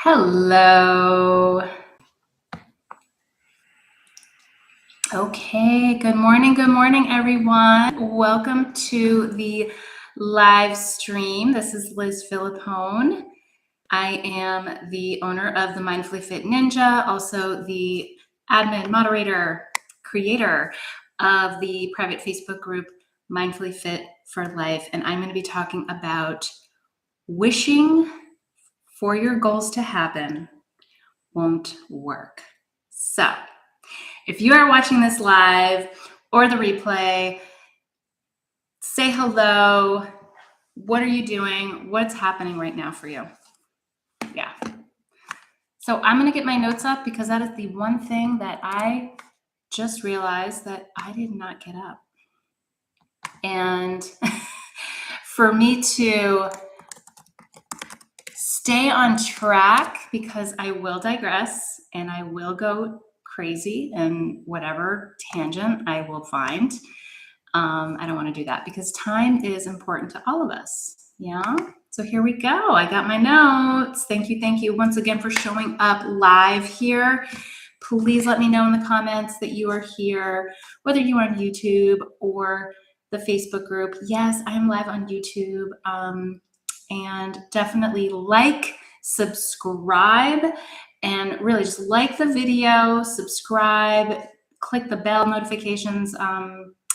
Hello. Okay, good morning, everyone. Welcome to the live stream. This is Liz Philippone. I am the owner of the Mindfully Fit Ninja, also the admin, moderator, creator of the private Facebook group Mindfully Fit for Life. And I'm going to be talking about wishing for your goals to happen won't work. So if you are watching this live or the replay, say hello. What are you doing? What's happening right now for you? Yeah. So I'm going to get my notes up because that is the one thing that I just realized that I did not get up. And for me to stay on track, because I will digress and I will go crazy and whatever tangent I will find. I don't want to do that because time is important to all of us. Yeah. So here we go. I got my notes. Thank you once again for showing up live here. Please let me know in the comments that you are here, whether you are on YouTube or the Facebook group. Yes, I'm live on YouTube. And definitely like, subscribe, and really just like the video, subscribe, click the bell notifications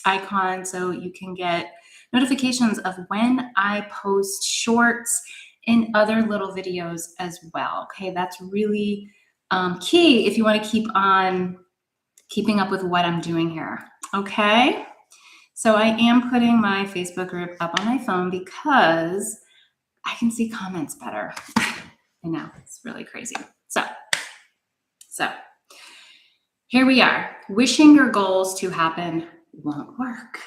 icon so you can get notifications of when I post shorts and other little videos as well. Okay, that's really key if you want to keep on keeping up with what I'm doing here. Okay, so I am putting my Facebook group up on my phone because I can see comments better. I know, it's really crazy. So here we are. Wishing your goals to happen won't work,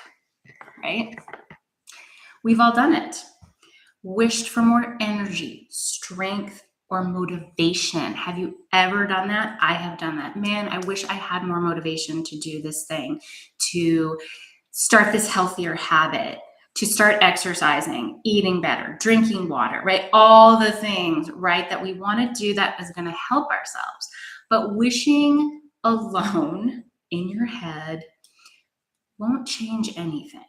right? We've all done it. Wished for more energy, strength, or motivation. Have you ever done that? I have done that. Man, I wish I had more motivation to do this thing, to start this healthier habit, to start exercising, eating better, drinking water, right? All the things, right, that we want to do that is going to help ourselves. But wishing alone in your head won't change anything.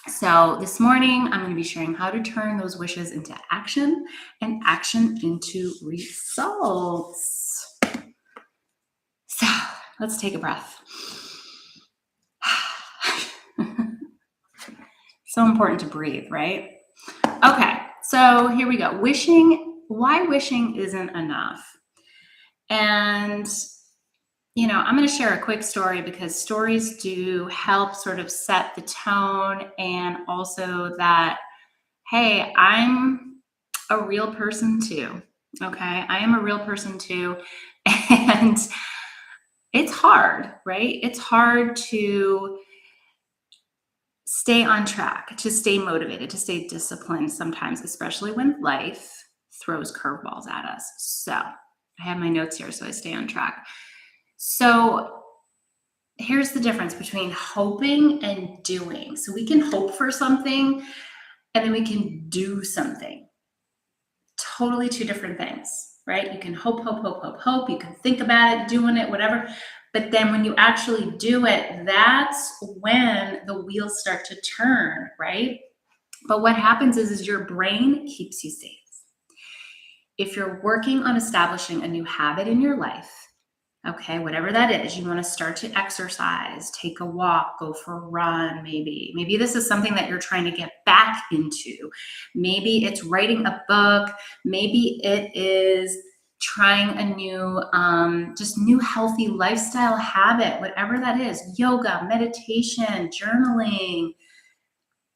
So this morning, I'm going to be sharing how to turn those wishes into action and action into results. So let's take a breath. So important to breathe, right? Okay, so here we go. Why wishing isn't enough. And, I'm going to share a quick story because stories do help sort of set the tone, and also that, hey, I'm a real person too. Okay, I am a real person too. And it's hard, right? It's hard to stay on track, to stay motivated, to stay disciplined sometimes, especially when life throws curveballs at us. So I have my notes here so I stay on track. So here's the difference between hoping and doing. So we can hope for something and then we can do something. Totally two different things, right? You can hope. You can think about it, doing it, whatever. But then when you actually do it, that's when the wheels start to turn, right? But what happens is your brain keeps you safe. If you're working on establishing a new habit in your life, okay, whatever that is, you want to start to exercise, take a walk, go for a run, maybe this is something that you're trying to get back into. Maybe it's writing a book. Maybe it is trying a new healthy lifestyle habit, whatever that is, yoga, meditation, journaling.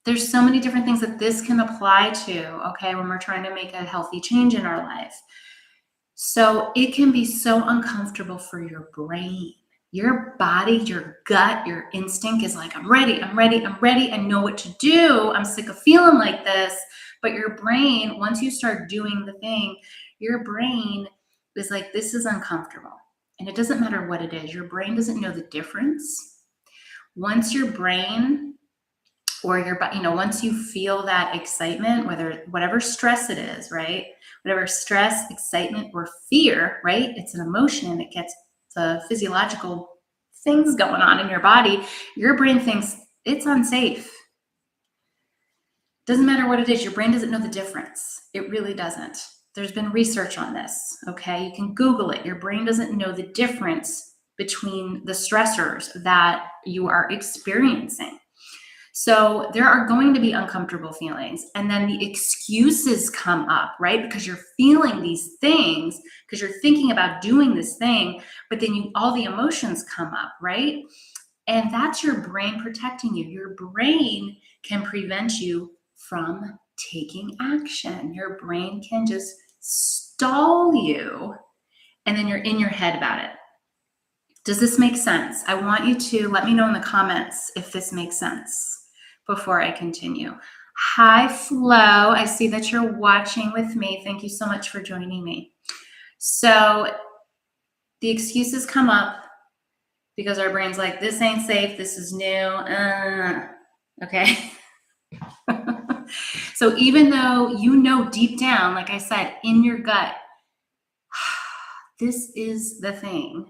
There's so many different things that this can apply to, okay, when we're trying to make a healthy change in our life. So it can be so uncomfortable for your brain. Your body, your gut, your instinct is like, I'm ready. I know what to do. I'm sick of feeling like this. But your brain, once you start doing the thing, your brain is like, this is uncomfortable. And it doesn't matter what it is. Your brain doesn't know the difference. Once your brain or once you feel that excitement, whatever stress it is, right? whatever stress, excitement, or fear, right? It's an emotion. It gets the physiological things going on in your body. Your brain thinks it's unsafe. Doesn't matter what it is. Your brain doesn't know the difference. It really doesn't. There's been research on this, okay? You can Google it. Your brain doesn't know the difference between the stressors that you are experiencing. So there are going to be uncomfortable feelings, and then the excuses come up, right? Because you're feeling these things, because you're thinking about doing this thing, but then all the emotions come up, right? And that's your brain protecting you. Your brain can prevent you from taking action. Your brain can just stall you, and then you're in your head about it. Does this make sense? I want you to let me know in the comments if this makes sense before I continue. Hi, Flo. I see that you're watching with me. Thank you so much for joining me. So the excuses come up because our brain's like, this ain't safe. This is new. Okay. So even though you know deep down, like I said, in your gut, this is the thing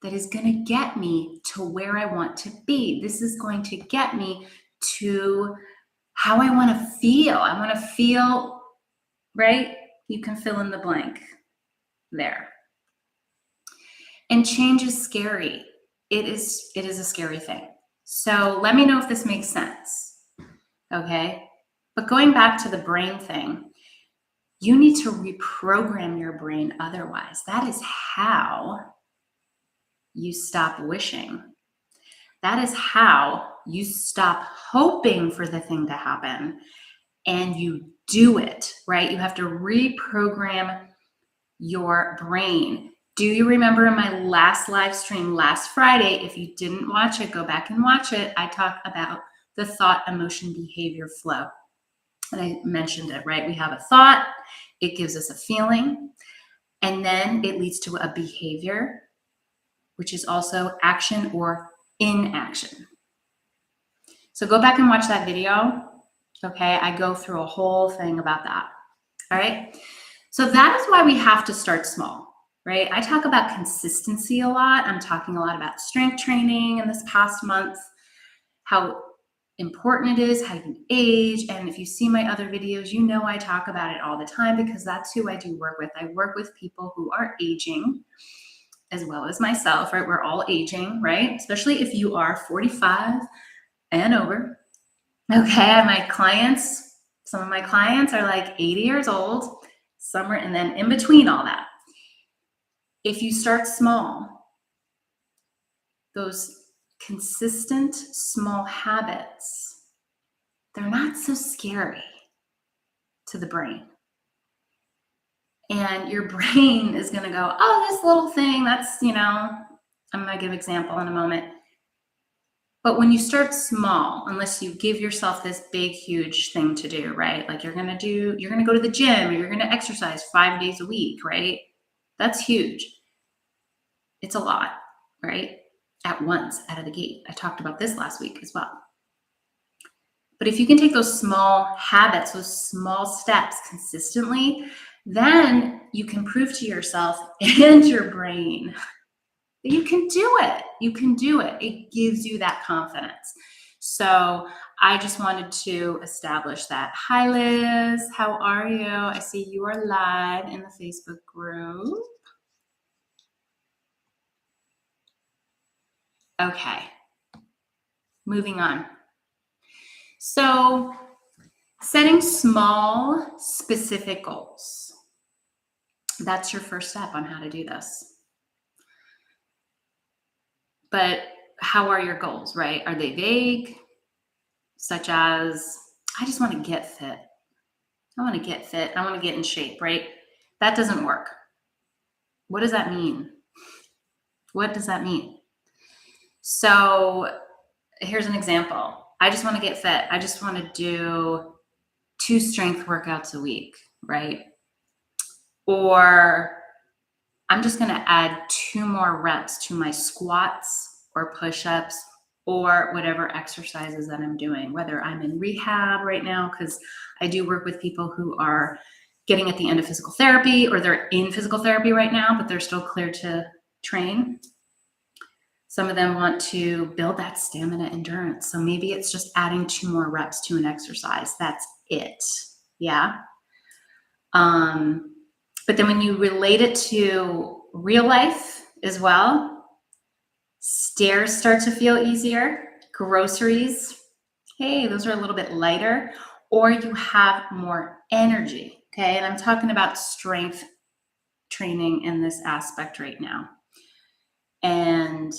that is going to get me to where I want to be. This is going to get me to how I want to feel. I want to feel, right? You can fill in the blank there. And change is scary. It is a scary thing. So let me know if this makes sense. Okay? But going back to the brain thing, you need to reprogram your brain otherwise. That is how you stop wishing. That is how you stop hoping for the thing to happen and you do it, right? You have to reprogram your brain. Do you remember in my last live stream last Friday? If you didn't watch it, go back and watch it. I talked about the thought, emotion, behavior flow. And I mentioned it, right? We have a thought, it gives us a feeling, and then it leads to a behavior, which is also action or inaction. So go back and watch that video. Okay, I go through a whole thing about that. All right. So that is why we have to start small, right? I talk about consistency a lot. I'm talking a lot about strength training in this past month, how important it is, how you age. And if you see my other videos, you know I talk about it all the time because that's who I do work with. I work with people who are aging as well as myself, right? We're all aging, right? Especially if you are 45 and over. Okay, my clients, some of my clients are like 80 years old, somewhere, and then in between all that. If you start small, those consistent small habits, they're not so scary to the brain. And your brain is going to go, oh, this little thing, that's, I'm going to give an example in a moment. But when you start small, unless you give yourself this big, huge thing to do, right? Like you're going to go to the gym or you're going to exercise 5 days a week, right? That's huge. It's a lot, right? At once, out of the gate. I talked about this last week as well. But if you can take those small habits, those small steps consistently, then you can prove to yourself and your brain that you can do it. You can do it. It gives you that confidence. So I just wanted to establish that. Hi, Liz. How are you? I see you are live in the Facebook group. Okay. Moving on. So setting small, specific goals. That's your first step on how to do this. But how are your goals, right? Are they vague? Such as, I just want to get fit. I want to get fit. I want to get in shape, right? That doesn't work. What does that mean? What does that mean? So here's an example. I just want to get fit. I just want to do 2 strength workouts a week, right? Or I'm just going to add 2 more reps to my squats or push-ups or whatever exercises that I'm doing, whether I'm in rehab right now, because I do work with people who are getting at the end of physical therapy, or they're in physical therapy right now, but they're still clear to train. Some of them want to build that stamina endurance. So maybe it's just adding 2 more reps to an exercise. That's it. Yeah. But then when you relate it to real life as well, stairs start to feel easier. Groceries, hey, those are a little bit lighter, or you have more energy. Okay. And I'm talking about strength training in this aspect right now. And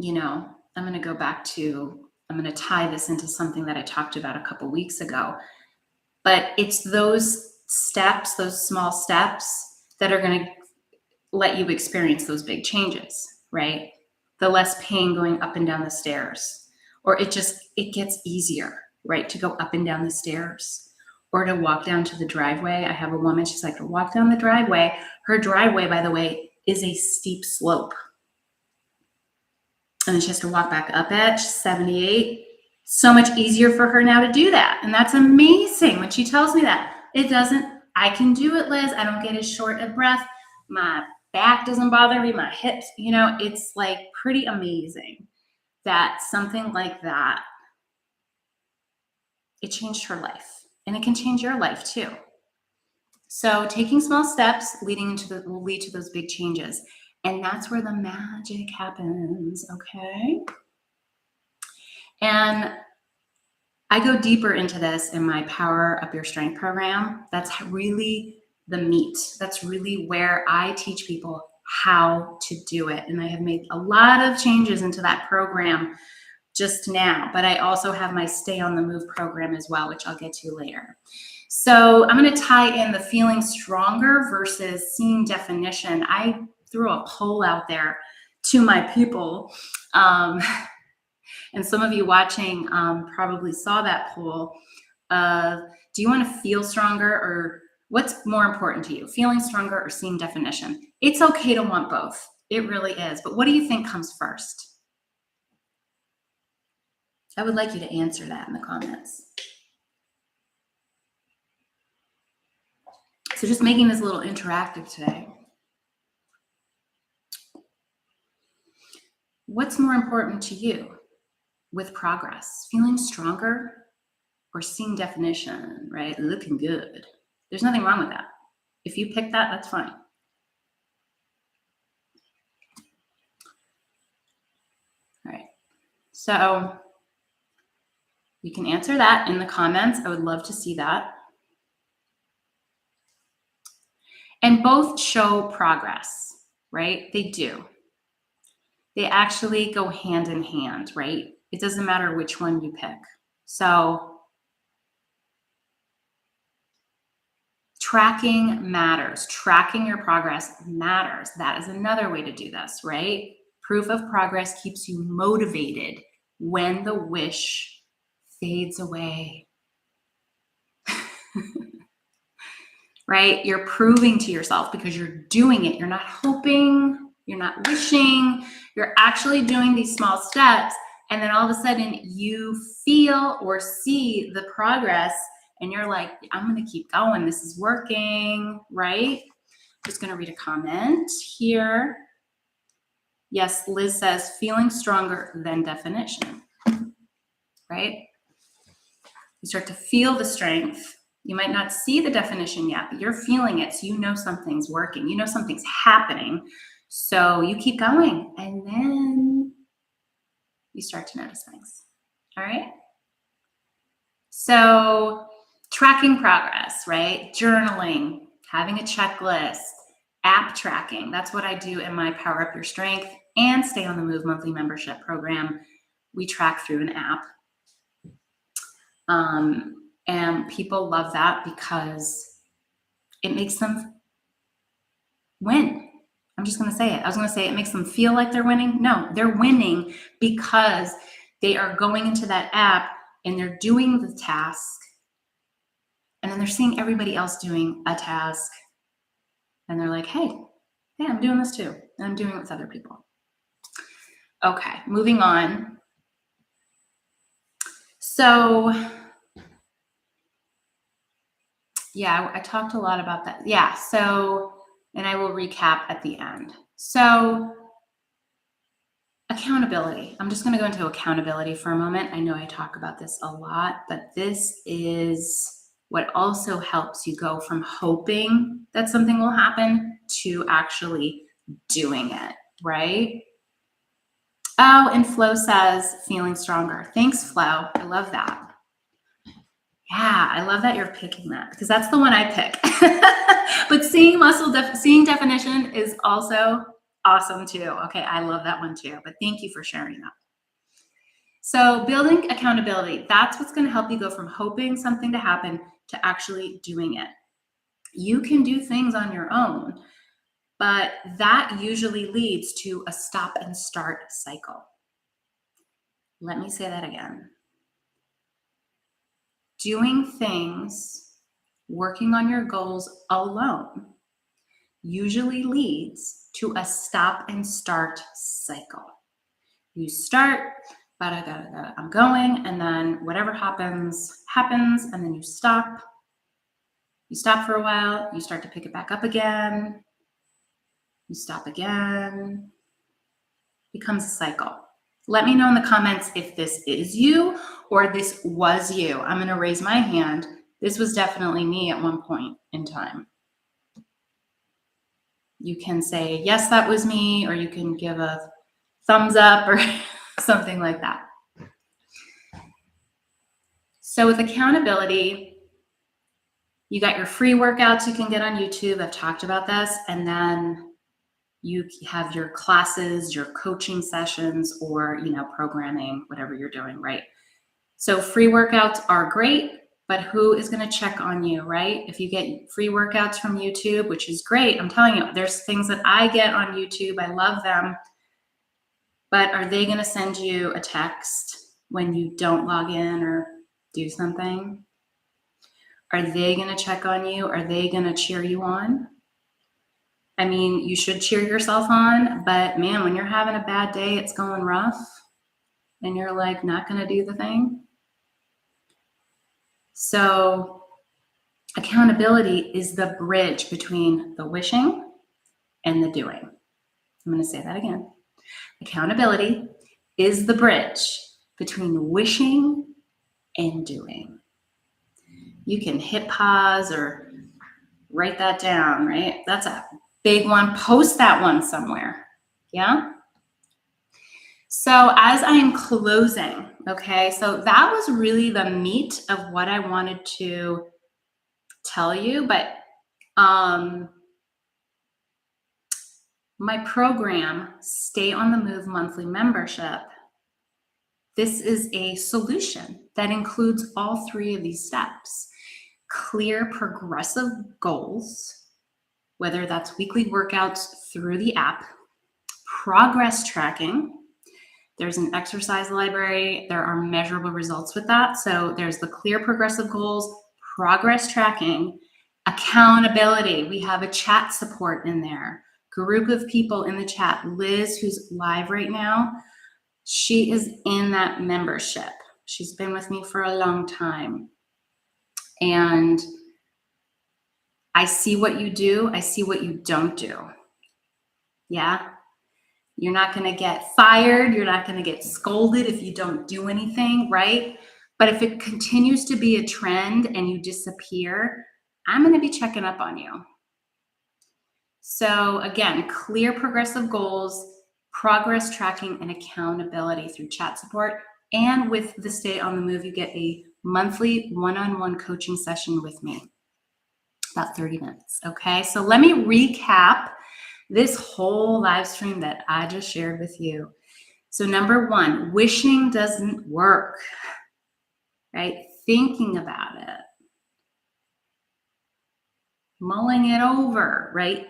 I'm going to tie this into something that I talked about a couple weeks ago, but it's those steps, those small steps that are going to let you experience those big changes, right? The less pain going up and down the stairs, or it gets easier, right? To go up and down the stairs, or to walk down to the driveway. I have a woman, she's like, to walk down the driveway. Her driveway, by the way, is a steep slope. And then she has to walk back up it. She's 78. So much easier for her now to do that. And that's amazing when she tells me that. I can do it, Liz. I don't get as short of breath. My back doesn't bother me, my hips, it's like pretty amazing that something like that, it changed her life. And it can change your life too. So taking small steps will lead to those big changes. And that's where the magic happens, okay? And I go deeper into this in my Power Up Your Strength program. That's really the meat. That's really where I teach people how to do it. And I have made a lot of changes into that program just now, but I also have my Stay on the Move program as well, which I'll get to later. So I'm going to tie in the feeling stronger versus seeing definition. I threw a poll out there to my people. And some of you watching probably saw that poll of, do you want to feel stronger, or what's more important to you, feeling stronger or seeing definition? It's okay to want both. It really is. But what do you think comes first? I would like you to answer that in the comments. So just making this a little interactive today. What's more important to you with progress? Feeling stronger or seeing definition, right? Looking good. There's nothing wrong with that. If you pick that, that's fine. All right. So you can answer that in the comments. I would love to see that. And both show progress, right? They do. They actually go hand in hand, right? It doesn't matter which one you pick. So tracking matters. Tracking your progress matters. That is another way to do this, right? Proof of progress keeps you motivated when the wish fades away. Right? You're proving to yourself because you're doing it. You're not hoping, you're not wishing, you're actually doing these small steps. And then all of a sudden you feel or see the progress and you're like, I'm going to keep going. This is working, right? Just going to read a comment here. Yes, Liz says, feeling stronger than definition, right? You start to feel the strength. You might not see the definition yet, but you're feeling it. So you know something's working. You know something's happening. So you keep going. And then you start to notice things. All right? So tracking progress, right? Journaling, having a checklist, app tracking. That's what I do in my Power Up Your Strength and Stay on the Move monthly membership program. We track through an app. And people love that because it makes them win. I'm just going to say it. I was going to say it makes them feel like they're winning. No, they're winning because they are going into that app and they're doing the task. And then they're seeing everybody else doing a task. And they're like, hey, I'm doing this too. And I'm doing it with other people. Okay, moving on. So Yeah, I talked a lot about that. Yeah, so, and I will recap at the end. So, accountability. I'm just going to go into accountability for a moment. I know I talk about this a lot, but this is what also helps you go from hoping that something will happen to actually doing it, right? Oh, and Flo says feeling stronger. Thanks, Flo. I love that. Yeah, I love that you're picking that because that's the one I pick. But seeing definition is also awesome too. Okay, I love that one too. But thank you for sharing that. So building accountability, that's what's going to help you go from hoping something to happen to actually doing it. You can do things on your own, but that usually leads to a stop and start cycle. Let me say that again. Doing things, working on your goals alone, usually leads to a stop and start cycle. You start, I'm going, and then whatever happens, and then you stop. You stop for a while, you start to pick it back up again, you stop again. Becomes a cycle. Let me know in the comments if this is you or this was you. I'm going to raise my hand. This was definitely me at one point in time. You can say, yes, that was me, or you can give a thumbs up or something like that. So with accountability, you got your free workouts you can get on YouTube. I've talked about this. And then you have your classes, your coaching sessions, or, programming, whatever you're doing, right? So free workouts are great, but who is going to check on you, right? If you get free workouts from YouTube, which is great, I'm telling you, there's things that I get on YouTube. I love them. But are they going to send you a text when you don't log in or do something? Are they going to check on you? Are they going to cheer you on? I mean, you should cheer yourself on, but man, when you're having a bad day, it's going rough, and you're like not going to do the thing. So accountability is the bridge between the wishing and the doing. I'm going to say that again. Accountability is the bridge between wishing and doing. You can hit pause or write that down, right? That's a big one. Post that one somewhere. Yeah? So as I'm closing, okay, so that was really the meat of what I wanted to tell you, but my program, Stay on the Move monthly membership, this is a solution that includes all three of these steps. Clear, progressive goals, whether that's weekly workouts through the app, progress tracking. There's an exercise library. There are measurable results with that. So there's the clear, progressive goals, progress tracking, accountability. We have a chat support in there. Group of people in the chat. Liz, who's live right now, she is in that membership. She's been with me for a long time. And I see what you do. I see what you don't do. Yeah. You're not going to get fired. You're not going to get scolded if you don't do anything, right? But if it continues to be a trend and you disappear, I'm going to be checking up on you. So again, clear, progressive goals, progress tracking, and accountability through chat support. And with the Stay on the Move, you get a monthly one-on-one coaching session with me, about 30 minutes. Okay, so let me recap this whole live stream that I just shared with you. So number one, wishing doesn't work, right? Thinking about it, mulling it over, right?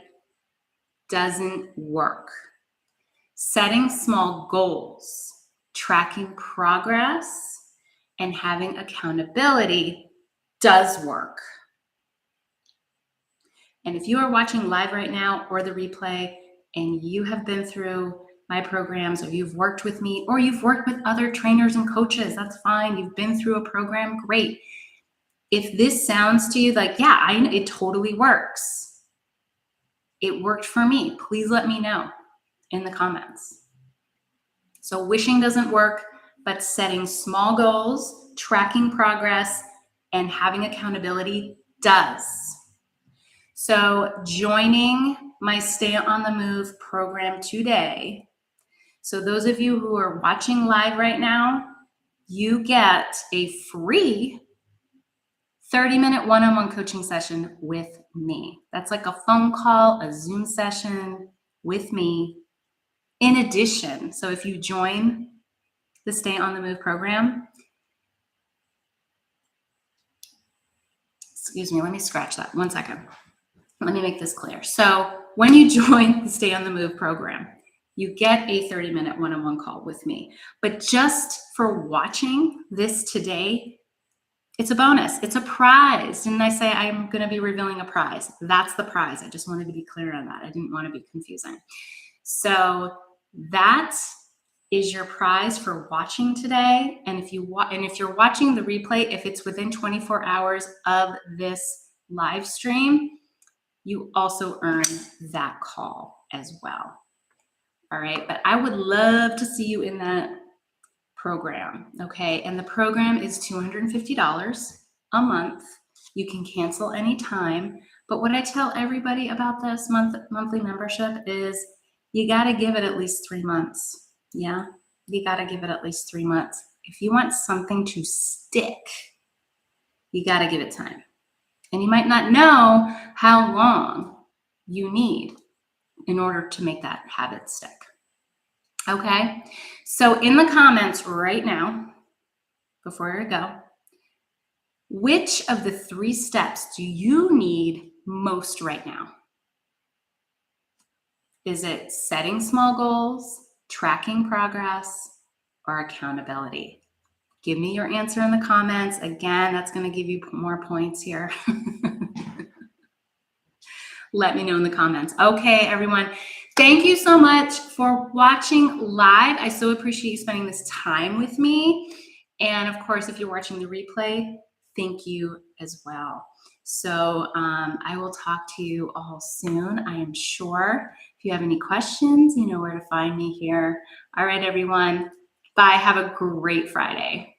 Doesn't work. Setting small goals, tracking progress, and having accountability does work. And if you are watching live right now or the replay and you have been through my programs, or you've worked with me, or you've worked with other trainers and coaches, that's fine. You've been through a program, great. If this sounds to you like, yeah, it totally works. It worked for me. Please let me know in the comments. So wishing doesn't work, but setting small goals, tracking progress, and having accountability does. So joining my Stay on the Move program today. So those of you who are watching live right now, you get a free 30-minute one-on-one coaching session with me. That's like a phone call, a Zoom session with me. In addition, so if you join the Stay on the Move program, excuse me, let me scratch that 1 second. Let me make this clear. So when you join the Stay on the Move program, you get a 30-minute one-on-one call with me. But just for watching this today, it's a bonus. It's a prize. Didn't I say I'm going to be revealing a prize? That's the prize. I just wanted to be clear on that. I didn't want to be confusing. So that is your prize for watching today. And if you're watching the replay, if it's within 24 hours of this live stream, you also earn that call as well. All right, but I would love to see you in that program, okay? And the program is $250 a month. You can cancel anytime. But what I tell everybody about this monthly membership is you got to give it at least 3 months. Yeah, you got to give it at least 3 months. If you want something to stick, you got to give it time. And you might not know how long you need in order to make that habit stick. Okay, so in the comments right now, before I go, which of the 3 steps do you need most right now? Is it setting small goals, tracking progress, or accountability? Give me your answer in the comments. Again, that's going to give you more points here. Let me know in the comments. Okay, everyone. Thank you so much for watching live. I so appreciate you spending this time with me. And of course, if you're watching the replay, thank you as well. So I will talk to you all soon, I am sure. If you have any questions, you know where to find me here. All right, everyone. Bye. Have a great Friday.